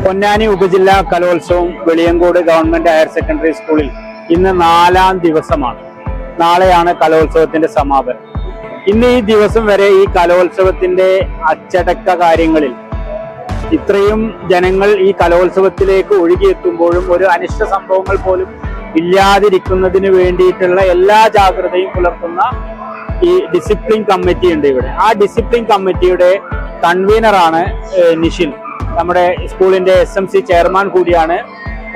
പൊന്നാനി ഉപജില്ലാ കലോത്സവം Veliyankode government higher secondary സ്കൂളിൽ ഇന്ന് 4ാം ദിവസമാണ്. നാളെയാണ് കലോത്സവത്തിന്റെ സമാപനം. ഇന്ന് ഈ ദിവസം വരെ ഈ കലോത്സവത്തിന്റെ അച്ചടക്ക കാര്യങ്ങളിൽ ഇത്രയും ജനങ്ങൾ ഈ കലോത്സവത്തിലേക്ക് ഒഴുകിയെത്തുമ്പോഴും ഒരു അനിഷ്ട സംഭവങ്ങൾ പോലും ഇല്ലാതിരിക്കുന്നതിന് വേണ്ടിയിട്ടുള്ള എല്ലാ ജാഗ്രതയും പുലർത്തുന്ന ഈ ഡിസിപ്ലിൻ കമ്മിറ്റി ഉണ്ട് ഇവിടെ. ആ ഡിസിപ്ലിൻ കമ്മിറ്റിയുടെ കൺവീനറാണ് നിഷിൽ, നമ്മുടെ സ്കൂളിന്റെ SMC ചെയർമാൻ കൂടിയാണ്.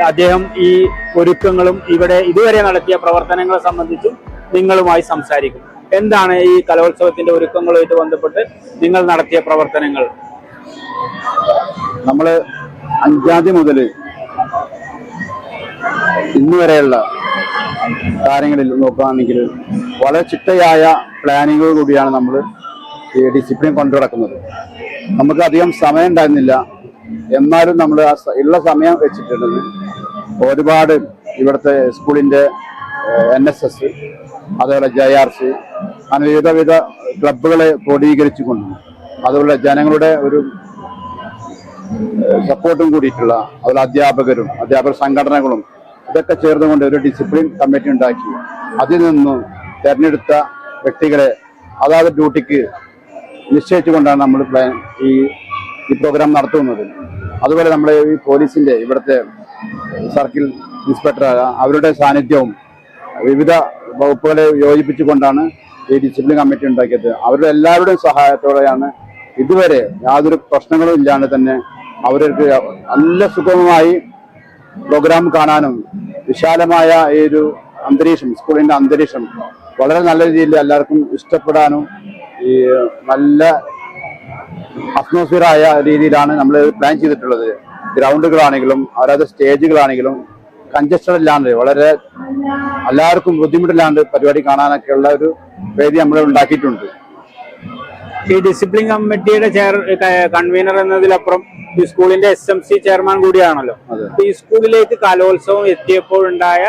അദ്ദേഹം ഈ ഒരുക്കങ്ങളും ഇവിടെ ഇതുവരെ നടത്തിയ പ്രവർത്തനങ്ങളെ സംബന്ധിച്ചും നിങ്ങളുമായി സംസാരിക്കും. എന്താണ് ഈ കലോത്സവത്തിന്റെ ഒരുക്കങ്ങളുമായിട്ട് ബന്ധപ്പെട്ട് നിങ്ങൾ നടത്തിയ പ്രവർത്തനങ്ങൾ? നമ്മള് 5ാം തീയതി മുതൽ ഇന്ന് വരെയുള്ള കാര്യങ്ങളിൽ നോക്കുകയാണെങ്കിൽ വളരെ ചിട്ടയായ പ്ലാനിങ്ങോട് കൂടിയാണ് നമ്മൾ ഈ ഡിസിപ്ലിൻ കൊണ്ടു നടക്കുന്നത്. നമുക്ക് അധികം സമയം ഉണ്ടായിരുന്നില്ല, എന്നാലും നമ്മൾ ഉള്ള സമയം വെച്ചിട്ടുണ്ടെങ്കിൽ ഒരുപാട് ഇവിടുത്തെ സ്കൂളിൻ്റെ NSS, അതുപോലെ JRC, അങ്ങനെ വിവിധ ക്ലബുകളെ ക്രോഡീകരിച്ചുകൊണ്ടും അതുപോലെ ജനങ്ങളുടെ ഒരു സപ്പോർട്ടും കൂടിയിട്ടുള്ള അതുപോലെ അധ്യാപക സംഘടനകളും ഇതൊക്കെ ചേർന്നുകൊണ്ട് ഒരു ഡിസിപ്ലിൻ കമ്മിറ്റി ഉണ്ടാക്കി അതിൽ നിന്നും തെരഞ്ഞെടുത്ത വ്യക്തികളെ അതാത് ഡ്യൂട്ടിക്ക് നിശ്ചയിച്ചുകൊണ്ടാണ് നമ്മൾ ഈ പ്രോഗ്രാം നടത്തുന്നത്. അതുപോലെ നമ്മുടെ ഈ പോലീസിന്റെ ഇവിടുത്തെ സർക്കിൾ ഇൻസ്പെക്ടർ അവരുടെ സാന്നിധ്യവും വിവിധ വകുപ്പുകളെ യോജിപ്പിച്ചുകൊണ്ടാണ് ഈ ഡിസിപ്ലിൻ കമ്മിറ്റി ഉണ്ടാക്കിയത്. അവരുടെ എല്ലാവരുടെയും സഹായത്തോടെയാണ് ഇതുവരെ യാതൊരു പ്രശ്നങ്ങളും ഇല്ലാണ്ട് തന്നെ അവർക്ക് നല്ല സുഗമമായി പ്രോഗ്രാം കാണാനും വിശാലമായ ഈ ഒരു അന്തരീക്ഷം, സ്കൂളിന്റെ അന്തരീക്ഷം വളരെ നല്ല രീതിയിൽ എല്ലാവർക്കും ഇഷ്ടപ്പെടാനും ഈ നല്ല അറ്റ്മോസ്ഫിയറായ രീതിയിലാണ് നമ്മൾ പ്ലാൻ ചെയ്തിട്ടുള്ളത്. ഗ്രൗണ്ടുകളാണെങ്കിലും അതായത് സ്റ്റേജുകളാണെങ്കിലും കൺജസ്റ്റഡ് ഇല്ലാണ്ട് വളരെ എല്ലാവർക്കും ബുദ്ധിമുട്ടില്ലാണ്ട് പരിപാടി കാണാനൊക്കെയുള്ള ഒരു വേദി നമ്മൾ ഉണ്ടാക്കിയിട്ടുണ്ട്. ഈ ഡിസിപ്ലിൻ കമ്മിറ്റിയുടെ കൺവീനർ എന്നതിലപ്പുറം ഈ സ്കൂളിന്റെ SMC ചെയർമാൻ കൂടിയാണല്ലോ. ഈ സ്കൂളിലേക്ക് കലോത്സവം എത്തിയപ്പോഴുണ്ടായ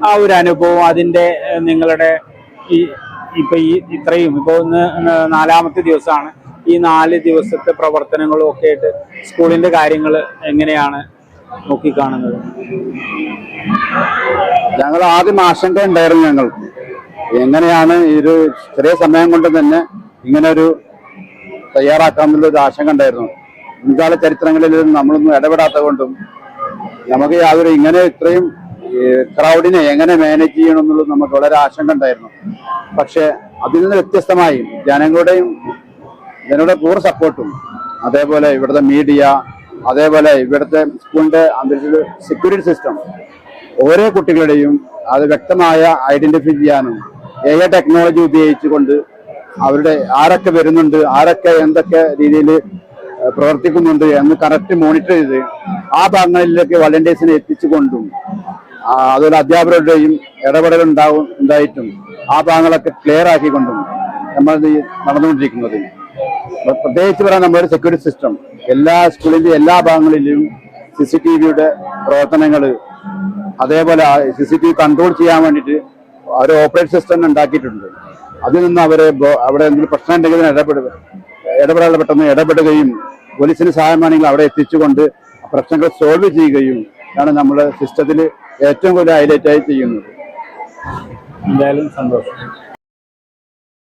ആ ഒരു അനുഭവം, അതിന്റെ നിങ്ങളുടെ ഇത്രയും ഇന്ന് 4ാമത്തെ ദിവസമാണ്, ഈ 4 ദിവസത്തെ പ്രവർത്തനങ്ങളും ഒക്കെ ആയിട്ട് സ്കൂളിന്റെ കാര്യങ്ങൾ എങ്ങനെയാണ് നോക്കിക്കാണുന്നത്? ഞങ്ങൾ ആദ്യം ആശങ്ക ഉണ്ടായിരുന്നു. ഞങ്ങൾക്ക് എങ്ങനെയാണ് ഈ ഒരു ചെറിയ സമയം കൊണ്ട് തന്നെ ഇങ്ങനെ ഒരു തയ്യാറാക്കാമെന്നുള്ള ഒരു ആശങ്ക ഉണ്ടായിരുന്നു. മുൻകാല ചരിത്രങ്ങളിൽ നമ്മളൊന്നും ഇടപെടാത്ത കൊണ്ടും നമുക്ക് യാതൊരു ഇങ്ങനെ ഇത്രയും ക്രൗഡിനെ എങ്ങനെ മാനേജ് ചെയ്യണം എന്നുള്ളത് നമുക്ക് വളരെ ആശങ്ക ഉണ്ടായിരുന്നു. പക്ഷെ അതിൽ നിന്ന് വ്യത്യസ്തമായി ജനങ്ങളുടെ പൂർണ്ണ സപ്പോർട്ടും അതേപോലെ ഇവിടുത്തെ മീഡിയ, അതേപോലെ ഇവിടുത്തെ സ്കൂളിന്റെ അന്തരീക്ഷ സെക്യൂരിറ്റി സിസ്റ്റം ഓരോ കുട്ടികളുടെയും അത് വ്യക്തമായ ഐഡന്റിഫൈ ചെയ്യാനും AI ടെക്നോളജി ഉപയോഗിച്ചുകൊണ്ട് അവരുടെ ആരൊക്കെ വരുന്നുണ്ട്, ആരൊക്കെ എന്തൊക്കെ രീതിയിൽ പ്രവർത്തിക്കുന്നുണ്ട് എന്ന് കറക്റ്റ് മോണിറ്റർ ചെയ്ത് ആ ഭാഗങ്ങളിലേക്ക് വളണ്ടിയേഴ്സിനെ എത്തിച്ചുകൊണ്ടും അതുപോലെ അധ്യാപകരുടെയും ഇടപെടൽ ഉണ്ടായിട്ടും ആ ഭാഗങ്ങളൊക്കെ ക്ലിയർ ആക്കിക്കൊണ്ടും നമ്മൾ നടന്നുകൊണ്ടിരിക്കുന്നത്. പ്രത്യേകിച്ച് പറയാൻ നമ്മുടെ സെക്യൂരിറ്റി സിസ്റ്റം എല്ലാ സ്കൂളിന്റെ എല്ലാ ഭാഗങ്ങളിലും CCTVയുടെ പ്രവർത്തനങ്ങൾ, അതേപോലെ CCTV കൺട്രോൾ ചെയ്യാൻ വേണ്ടിയിട്ട് അവർ ഓപ്പറേറ്റ് സിസ്റ്റം ഉണ്ടാക്കിയിട്ടുണ്ട്. അതിൽ നിന്ന് അവിടെ എന്തെങ്കിലും പ്രശ്നം ഉണ്ടെങ്കിൽ പെട്ടെന്ന് ഇടപെടുകയും പോലീസിന് സഹായമാണെങ്കിൽ അവിടെ എത്തിച്ചുകൊണ്ട് പ്രശ്നങ്ങൾ സോൾവ് ചെയ്യുകയും ആണ് നമ്മുടെ സിസ്റ്റത്തിൽ ഏറ്റവും കൂടുതൽ ഹൈലൈറ്റ് ആയി ചെയ്യുന്നത്. എന്തായാലും സന്തോഷം.